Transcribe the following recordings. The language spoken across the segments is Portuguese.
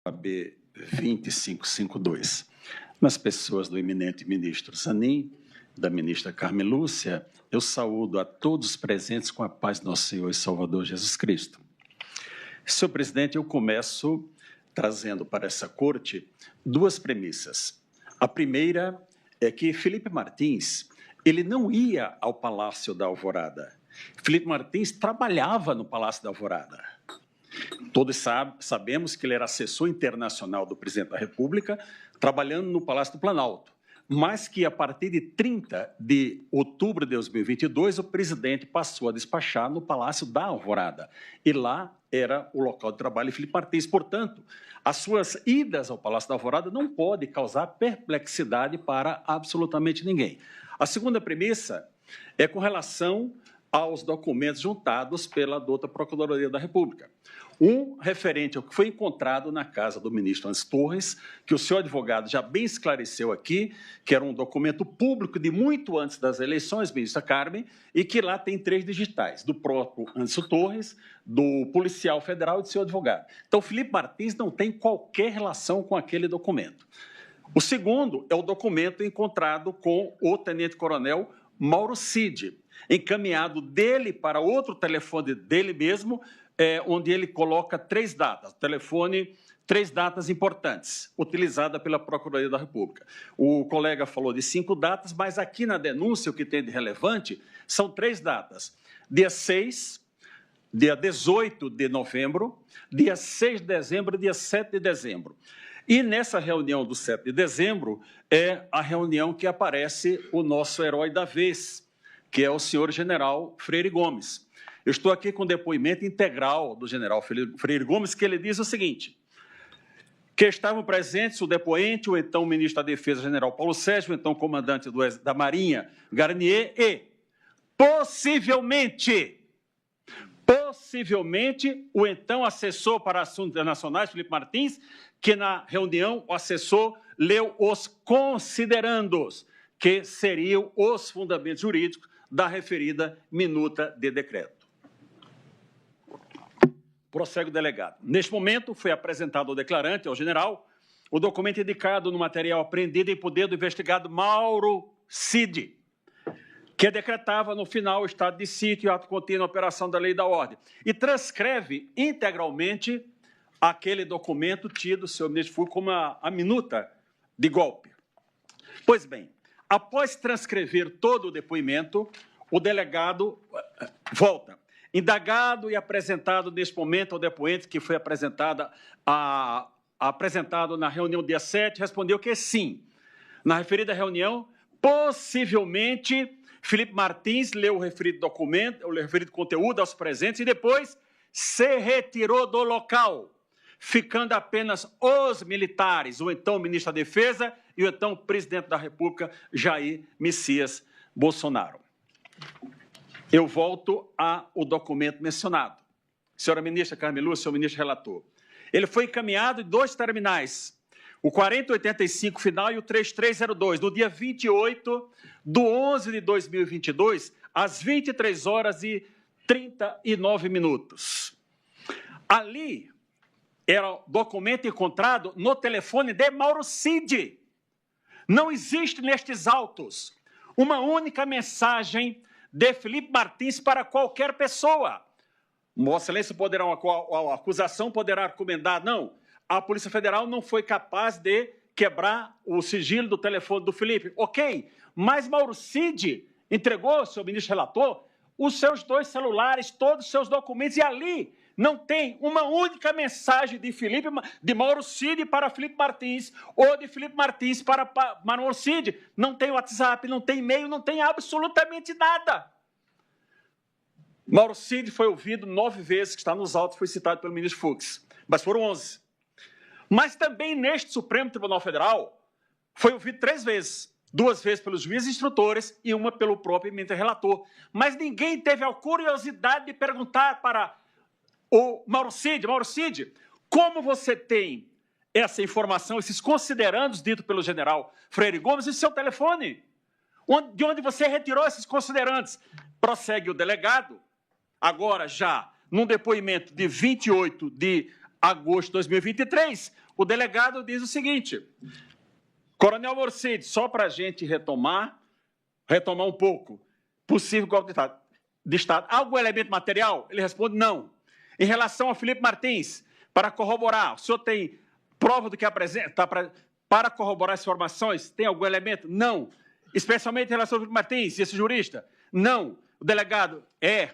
AB 2552, nas pessoas do eminente ministro Zanin, da ministra Carmen Lúcia, eu saúdo a todos os presentes com a paz do nosso Senhor e Salvador Jesus Cristo. Senhor presidente, eu começo trazendo para essa corte duas premissas. A primeira é que Felipe Martins, ele não ia ao Palácio da Alvorada. Felipe Martins trabalhava no Palácio da Alvorada. Todos sabemos que ele era assessor internacional do presidente da República, trabalhando no Palácio do Planalto, mas que a partir de 30 de outubro de 2022, o presidente passou a despachar no Palácio da Alvorada, e lá era o local de trabalho de Felipe Martins. Portanto, as suas idas ao Palácio da Alvorada não podem causar perplexidade para absolutamente ninguém. A segunda premissa é com relação aos documentos juntados pela douta Procuradoria da República. Um referente ao que foi encontrado na casa do ministro Onyx Torres, que o senhor advogado já bem esclareceu aqui, que era um documento público de muito antes das eleições, ministra Carmen, e que lá tem 3 digitais, do próprio Onyx Torres, do policial federal e do seu advogado. Então, Felipe Martins não tem qualquer relação com aquele documento. O segundo é o documento encontrado com o tenente-coronel Mauro Cid, encaminhado dele para outro telefone dele mesmo, onde ele coloca 3 datas, telefone, 3 datas importantes, utilizada pela Procuradoria da República. O colega falou de 5 datas, mas aqui na denúncia o que tem de relevante são 3 datas. Dia 6, dia 18 de novembro, dia 6 de dezembro e dia 7 de dezembro. E nessa reunião do 7 de dezembro é a reunião que aparece o nosso herói da vez, que é o senhor general Freire Gomes. Eu estou aqui com o depoimento integral do general Freire Gomes, que ele diz o seguinte, que estavam presentes o depoente, o então ministro da Defesa, general Paulo Sérgio, o então comandante da Marinha, Garnier, e, possivelmente, o então assessor para assuntos internacionais, Felipe Martins, que na reunião o assessor leu os considerandos, que seriam os fundamentos jurídicos da referida minuta de decreto. Prossegue o delegado. Neste momento, foi apresentado ao declarante, ao general, o documento indicado no material apreendido em poder do investigado Mauro Cid, que decretava no final o estado de sítio e ato contínuo a operação da lei e da ordem, e transcreve integralmente aquele documento tido, senhor ministro Fux, como a minuta de golpe. Pois bem, após transcrever todo o depoimento, o delegado volta. Indagado e apresentado neste momento ao depoente, que foi apresentado na reunião dia 7, respondeu que sim. Na referida reunião, possivelmente, Felipe Martins leu o referido documento, o referido conteúdo aos presentes e depois se retirou do local, ficando apenas os militares, o então ministro da Defesa e o então presidente da República, Jair Messias Bolsonaro. Eu volto ao documento mencionado. Senhora ministra Carmen Lúcia, senhor ministro relator. Ele foi encaminhado em 2 terminais, o 4085 final e o 3302, no dia 28 de 11 de 2022, às 23 horas e 39 minutos. Ali era o documento encontrado no telefone de Mauro Cid. Não existe nestes autos uma única mensagem de Felipe Martins para qualquer pessoa. Vossa Excelência poderá, a acusação poderá recomendar, não, a Polícia Federal não foi capaz de quebrar o sigilo do telefone do Felipe. Ok, mas Mauro Cid entregou, senhor ministro relator, os seus 2 celulares, todos os seus documentos, e ali não tem uma única mensagem de Mauro Cid para Felipe Martins ou de Felipe Martins para Mauro Cid. Não tem WhatsApp, não tem e-mail, não tem absolutamente nada. Mauro Cid foi ouvido 9 vezes, que está nos autos, foi citado pelo ministro Fux, mas foram 11. Mas também neste Supremo Tribunal Federal foi ouvido 3 vezes. 2 vezes pelos juízes instrutores e uma pelo próprio eminente relator. Mas ninguém teve a curiosidade de perguntar para o Mauro Cid, como você tem essa informação, esses considerandos ditos pelo general Freire Gomes e seu telefone? De onde você retirou esses considerandos? Prossegue o delegado, agora já num depoimento de 28 de agosto de 2023, o delegado diz o seguinte: Coronel Morcide, só para a gente retomar um pouco, possível golpe de Estado. Algum elemento material? Ele responde não. Em relação ao Felipe Martins, para corroborar, o senhor tem prova do que apresenta para corroborar as informações? Tem algum elemento? Não. Especialmente em relação ao Felipe Martins, esse jurista? Não. O delegado,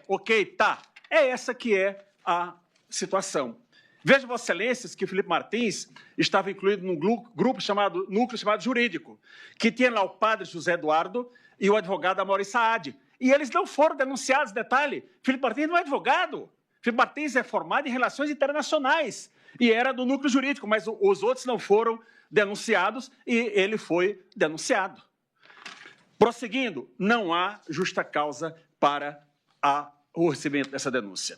ok, tá. É essa que é a situação. Veja, Vossa Excelências, que o Felipe Martins estava incluído num núcleo chamado jurídico, que tinha lá o padre José Eduardo e o advogado Amaury Saad. E eles não foram denunciados, detalhe. Felipe Martins não é advogado. Felipe Martins é formado em relações internacionais e era do núcleo jurídico, mas os outros não foram denunciados e ele foi denunciado. Prosseguindo, não há justa causa para o recebimento dessa denúncia.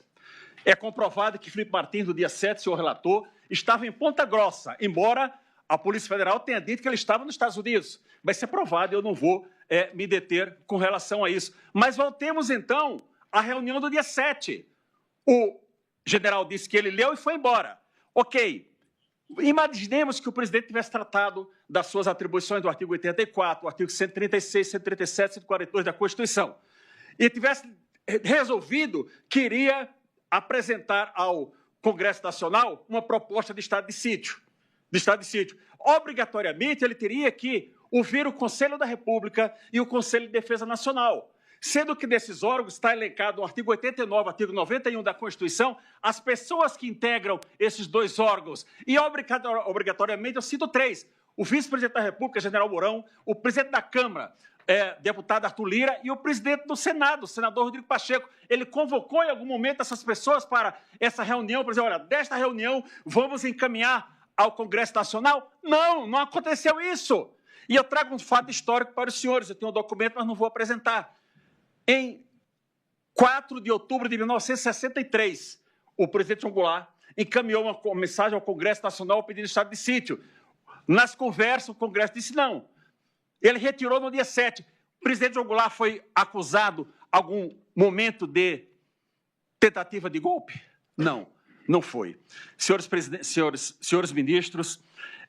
É comprovado que Felipe Martins, no dia 7, senhor relator, estava em Ponta Grossa, embora a Polícia Federal tenha dito que ele estava nos Estados Unidos. Vai ser provado, eu não vou me deter com relação a isso. Mas voltemos, então, à reunião do dia 7. O general disse que ele leu e foi embora. Ok. Imaginemos que o presidente tivesse tratado das suas atribuições do artigo 84, do artigo 136, 137, 142 da Constituição, e tivesse resolvido que iria apresentar ao Congresso Nacional uma proposta de estado de sítio. Obrigatoriamente, ele teria que ouvir o Conselho da República e o Conselho de Defesa Nacional, sendo que desses órgãos está elencado no artigo 89, artigo 91 da Constituição, as pessoas que integram esses dois órgãos. E, obrigatoriamente, eu cito três: o vice-presidente da República, general Mourão, o presidente da Câmara, deputado Arthur Lira, e o presidente do Senado, o senador Rodrigo Pacheco. Ele convocou em algum momento essas pessoas para essa reunião, para dizer, olha, desta reunião vamos encaminhar ao Congresso Nacional? Não, não aconteceu isso. E eu trago um fato histórico para os senhores, eu tenho um documento, mas não vou apresentar. Em 4 de outubro de 1963, o presidente João Goulart encaminhou uma mensagem ao Congresso Nacional pedindo estado de sítio. Nas conversas, o Congresso disse não. Ele retirou no dia 7. O presidente João Goulart foi acusado algum momento de tentativa de golpe? Não, não foi. Senhores ministros,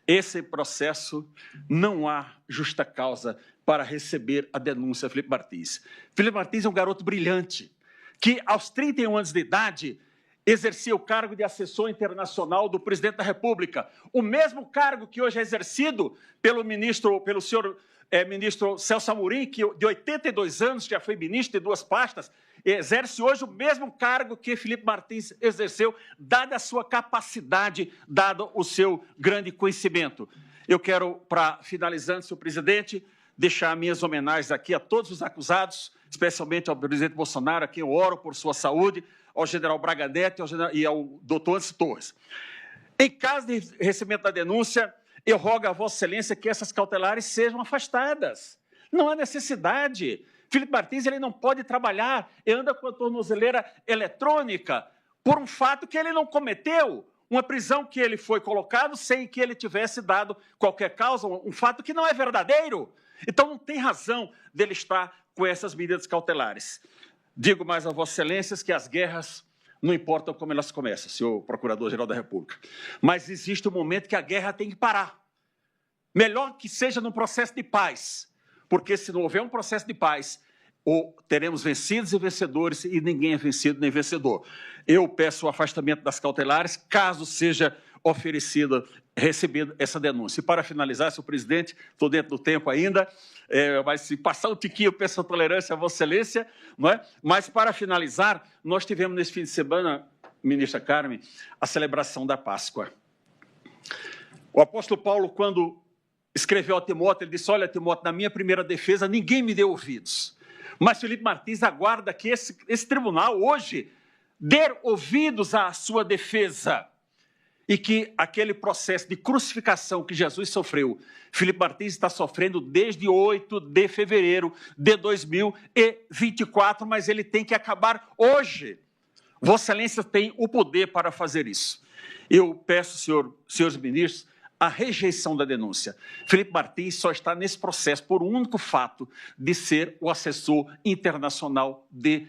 esse processo não há justa causa para receber a denúncia de Felipe Martins. Felipe Martins é um garoto brilhante, que aos 31 anos de idade exercia o cargo de assessor internacional do presidente da República, o mesmo cargo que hoje é exercido pelo senhor ministro Celso Amorim, que de 82 anos já foi ministro de 2 pastas, exerce hoje o mesmo cargo que Felipe Martins exerceu, dada a sua capacidade, dado o seu grande conhecimento. Eu quero, para finalizando, senhor presidente, deixar minhas homenagens aqui a todos os acusados, especialmente ao presidente Bolsonaro, a quem eu oro por sua saúde, ao general Braga Neto e ao doutor Anderson Torres. Em caso de recebimento da denúncia, eu rogo a Vossa Excelência que essas cautelares sejam afastadas. Não há necessidade. Felipe Martins ele não pode trabalhar e anda com a tornozeleira eletrônica por um fato que ele não cometeu, uma prisão que ele foi colocado sem que ele tivesse dado qualquer causa, um fato que não é verdadeiro. Então, não tem razão dele estar com essas medidas cautelares. Digo mais a Vossa Excelências que as guerras não importam como elas começam, senhor Procurador-Geral da República. Mas existe um momento que a guerra tem que parar. Melhor que seja num processo de paz, porque se não houver um processo de paz, teremos vencidos e vencedores e ninguém é vencido nem vencedor. Eu peço o afastamento das cautelares, caso seja recebida essa denúncia. E para finalizar, senhor presidente, estou dentro do tempo ainda, mas se passar um tiquinho, eu peço a tolerância a Vossa Excelência, não é? Mas para finalizar, nós tivemos nesse fim de semana, ministra Carmen, a celebração da Páscoa. O apóstolo Paulo, quando escreveu a Timóteo, ele disse, olha, Timóteo, na minha primeira defesa, ninguém me deu ouvidos. Mas Felipe Martins aguarda que esse tribunal, hoje, dê ouvidos à sua defesa e que aquele processo de crucificação que Jesus sofreu, Felipe Martins está sofrendo desde 8 de fevereiro de 2024, mas ele tem que acabar hoje. Vossa Excelência tem o poder para fazer isso. Eu peço, senhores ministros, a rejeição da denúncia. Felipe Martins só está nesse processo por um único fato de ser o assessor internacional de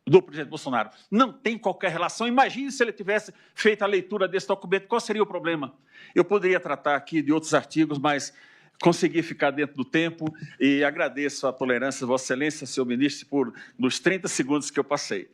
do presidente Bolsonaro. Não tem qualquer relação. Imagine se ele tivesse feito a leitura desse documento, qual seria o problema? Eu poderia tratar aqui de outros artigos, mas consegui ficar dentro do tempo e agradeço a tolerância de Vossa Excelência, senhor ministro, nos 30 segundos que eu passei.